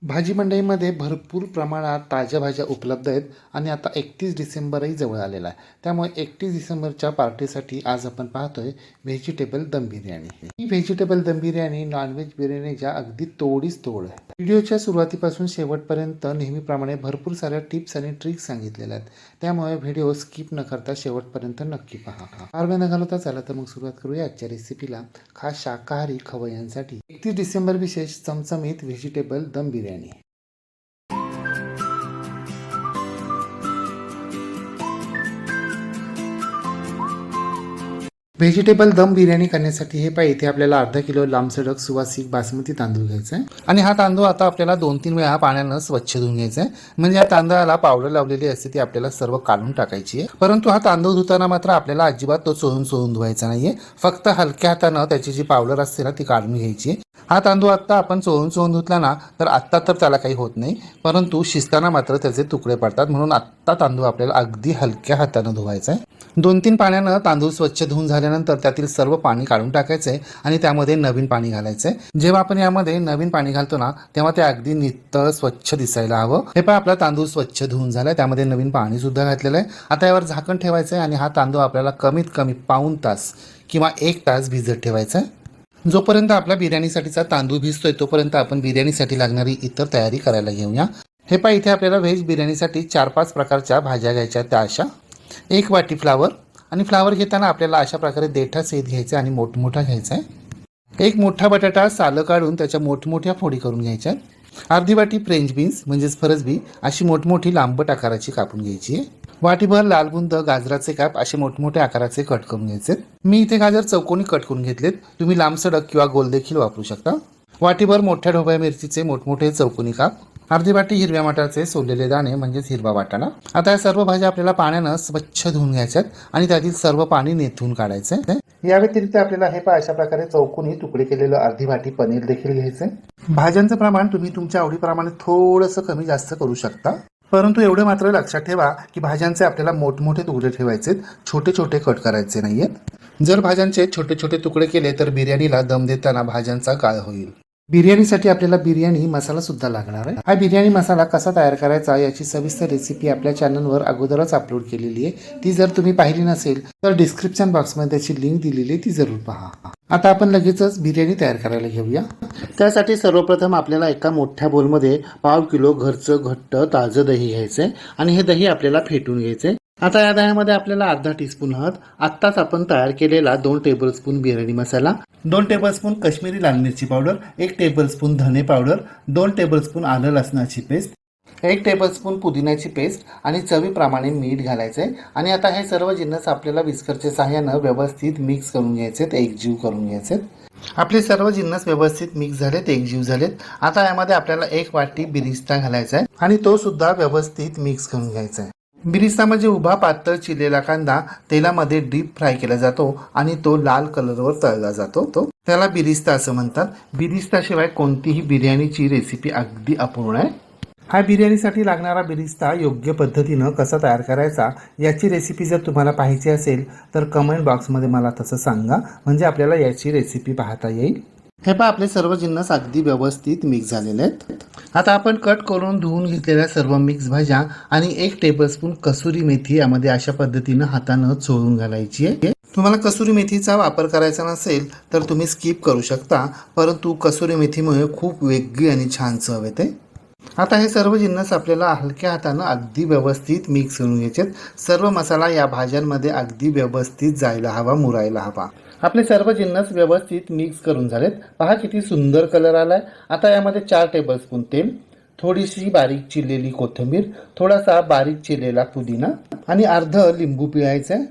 भाजी मंडईमध्ये भरपूर प्रमाणात ताज्या भाज्या उपलब्ध आहेत आणि आता 31 डिसेंबरही जवळ आलेला आहे. त्यामुळे 31 डिसेंबरच्या पार्टीसाठी आज आपण पाहतोय व्हेजिटेबल दम बिर्याणी. ही व्हेजिटेबल दम बिर्याणी नॉनव्हेज बिर्याणीच्या अगदी तोडीस तोड आहे. व्हिडिओच्या सुरुवातीपासून शेवटपर्यंत नेहमीप्रमाणे भरपूर साऱ्या टिप्स आणि ट्रिक्स सांगितलेल्या आहेत. त्यामुळे व्हिडिओ स्किप न करता शेवटपर्यंत नक्की पहा. फार वेळ न घालवता चला तर मग सुरुवात करूया आजच्या रेसिपीला. खास शाकाहारी खवय्यांसाठी 31 डिसेंबर विशेष चमचमीत व्हेजिटेबल दम बिर्याणी. व्हेजिटेबल दम बिर्याणी करण्यासाठी हे पाहिजे इथे आपल्याला अर्धा किलो लांबसडक सुवासिक बासमती तांदूळ घ्यायचा आहे आणि हा तांदूळ आता आपल्याला 2-3 वेळा पाण्यानं स्वच्छ धुवून घ्यायचा आहे. म्हणजे या तांदळाला पावडर लावलेली असते ती आपल्याला सर्व काढून टाकायची आहे. परंतु हा तांदूळ धुताना मात्र आपल्याला अजिबात तो चोळून धुवायचा नाहीये. फक्त हलक्या हातानं त्याची जी पावडर असते ना ती काढून घ्यायची आहे. हा तांदूळ आत्ता आपण चोळून धुतला ना तर आत्ता तर त्याला काही होत नाही, परंतु शिजताना मात्र त्याचे तुकडे पडतात. म्हणून आत्ता तांदूळ आपल्याला अगदी हलक्या हातानं धुवायचा आहे. 2-3 पाण्यानं तांदूळ स्वच्छ धुवून झाल्यानंतर त्यातील सर्व पाणी काढून टाकायचं आहे आणि त्यामध्ये नवीन पाणी घालायचं आहे. जेव्हा आपण यामध्ये नवीन पाणी घालतो ना तेव्हा ते अगदी नितळ स्वच्छ दिसायला हवं. हे पण आपला तांदूळ स्वच्छ धुवून झालाय, त्यामध्ये नवीन पाणी सुद्धा घातलेलं आहे. आता यावर झाकण ठेवायचं आहे आणि हा तांदूळ आपल्याला कमीत कमी पाऊण तास किंवा 1 तास भिजत ठेवायचा आहे. जोपर्यंत आपला बिर्याणीसाठीचा तांदूळ भिजतोय तोपर्यंत आपण बिर्याणीसाठी लागणारी इतर तयारी करायला घेऊया. हे पहा इथे आपल्याला व्हेज बिर्याणीसाठी 4-5 प्रकारच्या भाज्या घ्यायच्या. त्या अशा 1 वाटी फ्लावर आणि फ्लावर घेताना आपल्याला अशा प्रकारे देठा सहित घ्यायचा आणि मोठमोठा घ्यायचा आहे. 1 मोठा बटाटा सालं काढून त्याच्या मोठमोठ्या फोडी करून घ्यायच्या. अर्धी वाटी फ्रेंच बीन्स म्हणजेच फरसबी अशी मोठमोठी लांबट आकाराची कापून घ्यायची आहे. वाटीभर लाल बुंद गाजराचे काप असे मोठमोठे आकाराचे कट करून घ्यायचे. मी इथे गाजर चौकोनी कट करून घेतलेत. तुम्ही लांब सडक किंवा गोल देखील वापरू शकता. वाटीभर मोठ्या ढोबळ्या मिरचीचे मोठमोठे चौकोनी काप. अर्धी वाटी हिरव्या मटारचे सोललेले दाणे म्हणजेच हिरवा वाटाणा. आता या सर्व भाज्या आपल्याला पाण्यानं स्वच्छ धुवून घ्यायच्यात आणि त्यातील सर्व पाणी नेथून काढायचं. या व्यतिरिक्त आपल्याला हे अशा प्रकारे चौकोनी तुकडे केलेलं अर्धी वाटी पनीर देखील घ्यायचंय. भाज्यांचं प्रमाण तुम्ही तुमच्या आवडीप्रमाणे थोडंसं कमी जास्त करू शकता, परंतु एवढं मात्र लक्षात ठेवा की भाज्यांचे आपल्याला मोठमोठे तुकडे ठेवायचे, छोटे छोटे कट करायचे नाहीयेत. जर भाज्यांचे छोटे छोटे तुकडे केले तर बिर्याणीला दम देताना भाज्यांचा गाळ होईल. बिर्याणीसाठी आपल्याला बिर्याणी मसाला सुद्धा लागणार आहे. हा बिर्याणी मसाला कसा तयार करायचा याची सविस्तर रेसिपी आपल्या चॅनलवर अगोदरच अपलोड केलेली आहे. ती जर तुम्ही पाहिली नसेल तर डिस्क्रिप्शन बॉक्समध्ये त्याची लिंक दिलेली आहे, ती जरूर पहा. आता आपण लगेचच बिर्याणी तयार करायला घेऊया. त्यासाठी सर्वप्रथम आपल्याला एका मोठ्या बोलमध्ये 1/2 किलो घरचं घट्ट ताजं दही घ्यायचंय आणि हे दही आपल्याला फेटून घ्यायचंय. आता या दह्यामध्ये आपल्याला अर्धा टीस्पून हळद, आत्ताच आपण तयार केलेला 2 टेबलस्पून बिर्याणी मसाला, 2 टेबलस्पून काश्मीरी लाल मिरची पावडर, 1 टेबलस्पून धने पावडर, 2 टेबलस्पून आलं लसणाची पेस्ट, 1 टेबलस्पून पुदिन्याची पेस्ट आणि चवीप्रमाणे मीठ घालायचंय. आणि आता हे सर्व जिन्नस आपल्याला विस्करच्या सहाय्यानं व्यवस्थित मिक्स करून घ्यायचेत, एकजीव करून घ्यायचेत. आपले सर्व जिन्नस व्यवस्थित मिक्स झालेत, एकजीव झालेत. आता यामध्ये आपल्याला 1 वाटी बिरिस्ता घालायचा आहे आणि तो सुद्धा व्यवस्थित मिक्स करून घ्यायचा आहे. बिरिस्ता म्हणजे उभा पातळ चिरलेला कांदा तेलामध्ये डीप फ्राय केला जातो आणि तो लाल कलरवर तळला जातो. त्याला बिरिस्ता असं म्हणतात. बिरिस्ताशिवाय कोणतीही बिर्याणीची रेसिपी अगदी अपूर्ण आहे. हा बिर्याणीसाठी लागणारा बिरिस्ता योग्य पद्धतीनं कसा तयार करायचा याची रेसिपी जर तुम्हाला पाहिजे असेल तर कमेंट बॉक्समध्ये मला तसं सांगा, म्हणजे आपल्याला याची रेसिपी पाहता येईल. हे पहा आपले सर्व जिन्नस अगदी व्यवस्थित मिक्स झालेले आहेत. आता आपण कट करून धुवून घेतलेल्या सर्व मिक्स भाज्या आणि 1 टेबलस्पून कसुरी मेथी यामध्ये अशा पद्धतीनं हातानं चोळून घालायची आहे. तुम्हाला कसुरी मेथीचा वापर करायचा नसेल तर तुम्ही स्किप करू शकता, परंतु कसुरी मेथीमुळे खूप वेगळी आणि छान चव येते. आता हे सर्व जिन्नस आपल्याला हलक्या हातानं अगदी व्यवस्थित मिक्स करून घ्यायचे. सर्व मसाला या भाज्यांमध्ये अगदी व्यवस्थित जायला हवा, मुरायला हवा. आपले सर्व जिन्नस व्यवस्थित मिक्स करून झालेत. पहा किती सुंदर कलर आलाय. आता यामध्ये 4 टेबलस्पून तेल, थोडीशी बारीक चिरलेली कोथिंबीर, थोडासा बारीक चिरलेला पुदिना आणि अर्ध लिंबू पिळायचं.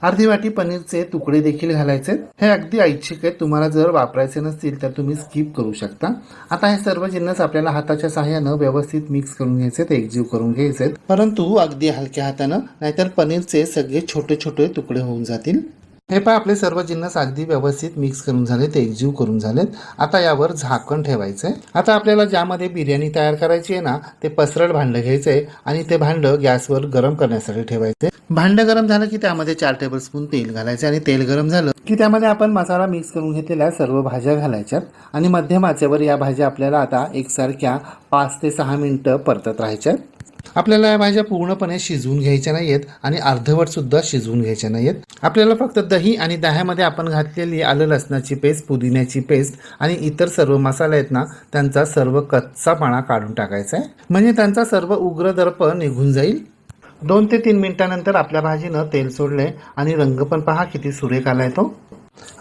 अर्धी वाटी पनीरचे तुकडे देखील घालायचे. हे अगदी ऐच्छिक आहे, तुम्हाला जर वापरायचे नसतील तर तुम्ही स्किप करू शकता. आता हे सर्व जिन्नस आपल्याला हाताच्या सहाय्यानं व्यवस्थित मिक्स करून घ्यायचे, एकजीव करून घ्यायचे, परंतु अगदी हलक्या हातानं, नाहीतर पनीरचे सगळे छोटे छोटे तुकडे होऊन जातील. हे पहा आपले सर्व जिन्नस अगदी व्यवस्थित मिक्स करून झालेत, एकजीव करून झालेत. आता यावर झाकण ठेवायचं आहे. आता आपल्याला ज्यामध्ये बिर्याणी तयार करायची आहे ना, ते पसरट भांडं घ्यायचं आहे आणि ते भांडं गॅसवर गरम करण्यासाठी ठेवायचं आहे. भांडं गरम झालं की त्यामध्ये 4 टेबलस्पून तेल घालायचे आणि तेल गरम झालं की त्यामध्ये आपण मसाला मिक्स करून घेतलेल्या सर्व भाज्या घालायच्यात आणि मध्यम आचेवर या भाज्या आपल्याला आता एकसारख्या 5 ते 6 मिनिटं परतत राहायच्यात. आपल्याला या भाज्या पूर्णपणे शिजवून घ्यायच्या नाहीयेत आणि अर्धवट सुद्धा शिजवून घ्यायच्या नाहीयेत. आपल्याला फक्त दही आणि दह्यामध्ये आपण घातलेली आलं लसणाची पेस्ट, पुदिन्याची पेस्ट आणि इतर सर्व मसाले आहेत ना, त्यांचा सर्व कच्चापणा काढून टाकायचा आहे. म्हणजे त्यांचा सर्व उग्र दर्प निघून जाईल. 2 ते 3 मिनिटानंतर आपल्या भाजीनं तेल सोडले आणि रंग पण पहा किती सुरेख आलाय तो.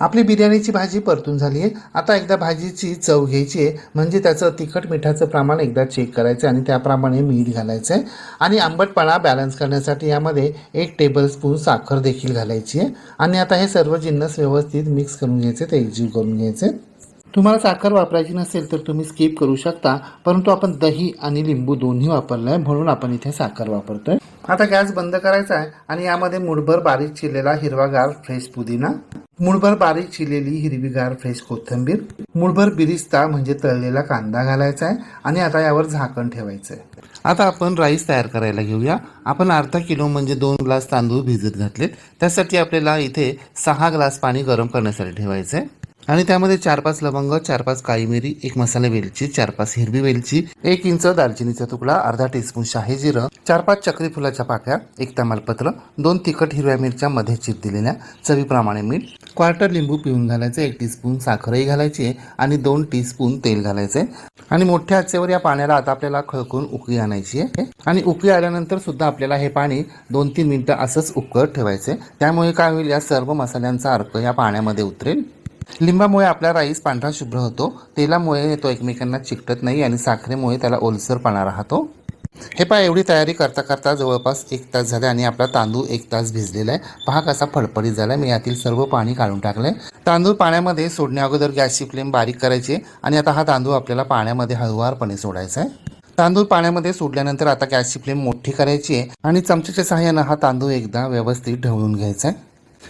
आपली बिर्याणीची भाजी परतून झाली आहे. आता एकदा भाजीची चव घ्यायची आहे, म्हणजे त्याचं तिखट मिठाचं प्रमाण एकदा चेक करायचं आणि त्याप्रमाणे मीठ घालायचं आहे आणि आंबटपणा बॅलन्स करण्यासाठी यामध्ये 1 टेबलस्पून साखर देखील घालायची आहे. आणि आता हे सर्व जिन्नस व्यवस्थित मिक्स करून घ्यायचे, ते एकजीव करून घ्यायचे. तुम्हाला साखर वापरायची नसेल तर तुम्ही स्किप करू शकता, परंतु आपण दही आणि लिंबू दोन्ही वापरलं आहे म्हणून आपण इथे साखर वापरतोय. आता गॅस बंद करायचा आहे आणि यामध्ये मुठभर बारीक चिरलेला हिरवागार फ्रेश पुदिना, मुठभर बारीक चिरलेली हिरवीगार फ्रेश कोथिंबीर, मुठभर बिरिस्ता म्हणजे तळलेला कांदा घालायचा आहे आणि आता यावर झाकण ठेवायचं आहे. आता आपण राईस तयार करायला घेऊया. आपण अर्धा किलो म्हणजे 2 ग्लास तांदूळ भिजत घातलेत. त्यासाठी आपल्याला इथे 6 ग्लास पाणी गरम करण्यासाठी ठेवायचं आहे आणि त्यामध्ये 4-5 लवंग, 4-5 काळी मिरी, 1 मसाला वेलची, 4-5 हिरवी वेलची, 1 इंच दालचिनीचा तुकडा, अर्धा टीस्पून शाही जिरं, 4-5 चक्री फुलाच्या पाकळ्या, 1 तमालपत्र, 2 तिखट हिरव्या मिरच्या मध्ये चिर दिलेल्या, चवीप्रमाणे मीठ, क्वार्टर लिंबू पिळून घालायचं, 1 टीस्पून साखरही घालायची आहे आणि 2 टीस्पून तेल घालायचं आणि मोठ्या आचेवर या पाण्याला आता आपल्याला खळकून उकळी आणायची आहे आणि उकळी आल्यानंतर सुद्धा आपल्याला हे पाणी 2-3 मिनिटं असंच उकळत ठेवायचं. त्यामुळे काय होईल, या सर्व मसाल्यांचा अर्क या पाण्यामध्ये उतरेल. लिंबामुळे आपला राईस पांढरा शुभ्र होतो, तेलामुळे तो एकमेकांना चिकटत नाही आणि साखरेमुळे त्याला ओलसरपणा राहतो. हे पहा एवढी तयारी करता करता जवळपास 1 तास झाले आणि आपला तांदूळ 1 तास भिजलेला आहे. पहा कसा फडफडीत झाला. मी यातील सर्व पाणी काढून टाकलंय. तांदूळ पाण्यामध्ये सोडण्या अगोदर गॅसची फ्लेम बारीक करायची आणि आता हा तांदूळ आपल्याला पाण्यामध्ये हळुवारपणे सोडायचा आहे. तांदूळ पाण्यामध्ये सोडल्यानंतर आता गॅसची फ्लेम मोठी करायची आहे आणि चमच्याच्या सहाय्यानं हा तांदूळ एकदा व्यवस्थित ढवळून घ्यायचा आहे.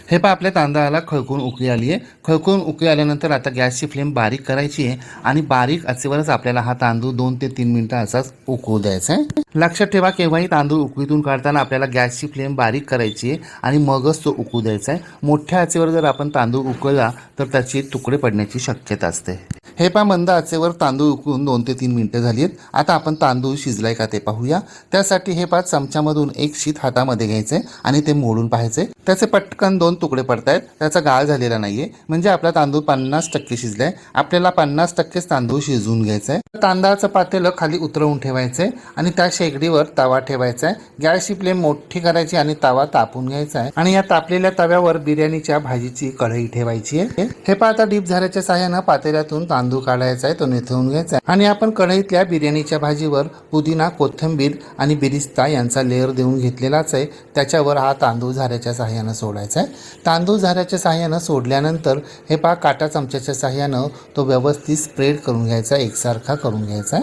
हे पहा आपल्या तांदळाला खळकून उकळी आली आहे. खळकून उकळी आल्यानंतर आता गॅसची फ्लेम बारीक करायची आहे आणि बारीक आचेवरच आपल्याला हा तांदूळ 2 ते 3 मिनिटं असाच उकळू द्यायचा आहे. लक्षात ठेवा, केव्हाही तांदूळ उकळीतून काढताना आपल्याला गॅसची फ्लेम बारीक करायची आहे आणि मगच तो उकळू द्यायचा आहे. मोठ्या आचेवर जर आपण तांदूळ उकळला तर त्याचे तुकडे पडण्याची शक्यता असते. हे पहा मंद आचेवर तांदूळ उकळून 2 ते 3 मिनिटं झाली आहेत. आता आपण तांदूळ शिजलाय का ते पाहूया. त्यासाठी हे पहा चमच्यामधून एक शीत हातामध्ये घ्यायचंय आणि ते मोडून पाहायचंय. त्याचे पटकन 2 तुकडे पडतायत, त्याचा गाळ झालेला नाहीये, म्हणजे आपला तांदूळ 50% शिजलाय. आपल्याला 50%च तांदूळ शिजवून घ्यायचंय. तांदळाचं पातेलं खाली उतरवून ठेवायचंय आणि त्या शेगडीवर तवा ठेवायचा आहे. गॅसची फ्लेम मोठी करायची आणि तवा तापून घ्यायचा आहे आणि या तापलेल्या तव्यावर बिर्याणीच्या भाजीची कढई ठेवायची आहे. हे पहा आता डीप झाऱ्याच्या सहाय्यानं पातेल्यातून तांदूळ काढायचा आहे, तो निथळून घ्यायचा आहे आणि आपण कढईतल्या बिर्याणीच्या भाजीवर पुदिना, कोथिंबीर आणि बिरिस्ता यांचा लेअर देऊन घेतलेलाच आहे. त्याच्यावर हा तांदूळ झाऱ्याच्या सहाय्यानं सोडायचा आहे. तांदूळ झाऱ्याच्या सहाय्यानं सोडल्यानंतर हे पहा काटा चमच्याच्या सहाय्यानं तो व्यवस्थित स्प्रेड करून घ्यायचा, एकसारखा करून घ्यायचा.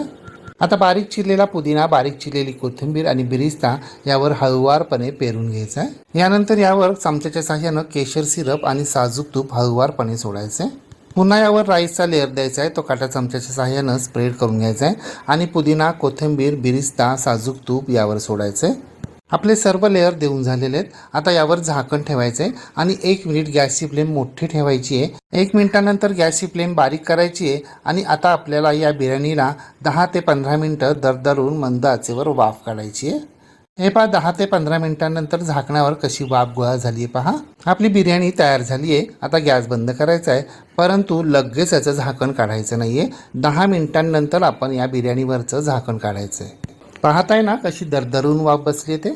आता बारीक चिरलेला पुदिना, बारीक चिरलेली कोथिंबीर आणि बिरिस्ता यावर हळुवारपणे पेरून घ्यायचा आहे. यानंतर यावर चमच्याच्या सहाय्यानं केशर सिरप आणि साजूक तूप हळुवारपणे सोडायचं आहे. पुन्हा यावर राईसचा लेअर द्यायचा आहे, तो काटा चमच्याच्या सहाय्यानं स्प्रेड करून घ्यायचा आहे आणि पुदिना, कोथिंबीर, बिरिस्ता, साजूक तूप यावर सोडायचं आहे. आपले सर्व लेअर देऊन झालेले आहेत. आता यावर झाकण ठेवायचं आहे आणि 1 मिनिट गॅसची फ्लेम मोठी ठेवायची आहे. 1 मिनिटानंतर गॅसची फ्लेम बारीक करायची आहे आणि आता आपल्याला या बिर्याणीला 10 ते 15 मिनिटं दरदरून मंद आचेवर वाफ काढायची आहे. हे पहा 10 ते 15 मिनिटांनंतर झाकणावर कशी वाफ गोळा झाली आहे पहा. आपली बिर्याणी तयार झाली आहे. आता गॅस बंद करायचा आहे, परंतु लगेच याचं झाकण काढायचं नाही आहे. 10 मिनिटांनंतर आपण या बिर्याणीवरचं झाकण काढायचं आहे. पाहताय ना कशी दरदरून वाफ बसली ते.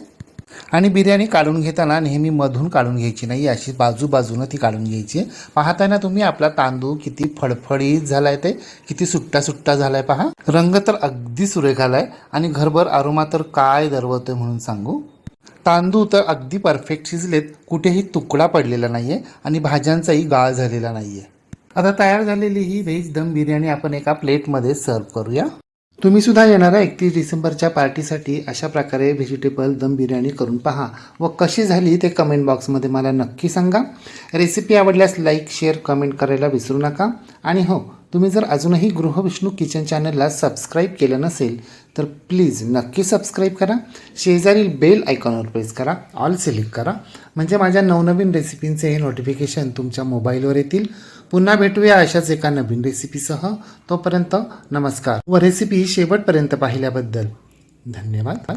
आणि बिर्याणी काढून घेताना नेहमी मधून काढून घ्यायची नाही, अशी बाजूबाजूनं ती काढून घ्यायची आहे. पाहताय ना तुम्ही आपला तांदूळ किती फडफडीत झालाय, ते किती सुट्टा सुट्टा झालाय पहा. रंग तर अगदी सुरेख आलाय आणि घरभर अरोमा तर काय दरवतोय म्हणून सांगू. तांदूळ तर अगदी परफेक्ट शिजलेत, कुठेही तुकडा पडलेला नाहीये आणि भाज्यांचाही गाळ झालेला नाहीये. आता तयार झालेली ही व्हेज दम बिर्याणी आपण एका प्लेटमध्ये सर्व करूया. तुम्ही सुद्धा येणाऱ्या 31 डिसेंबरच्या पार्टीसाठी अशा प्रकारे व्हेजिटेबल दम बिर्याणी करून पहा व कशी झाली ते कमेंट बॉक्समध्ये मला नक्की सांगा. रेसिपी आवडल्यास लाईक शेअर कमेंट करायला विसरू नका. आणि हो, तुम्ही जर अजूनही गृहविष्णू किचन चॅनलला सबस्क्राईब केलं नसेल तर प्लीज नक्की सबस्क्राईब करा. शेजारील बेल आयकॉनवर प्रेस करा, ऑल सिलेक्ट करा, म्हणजे माझ्या नवनवीन रेसिपींचे हे नोटिफिकेशन तुमच्या मोबाईलवर येतील. पुन्हा भेटूया अशाच एका नवीन रेसिपीसह. तोपर्यंत नमस्कार व रेसिपी शेवटपर्यंत पाहिल्याबद्दल धन्यवाद.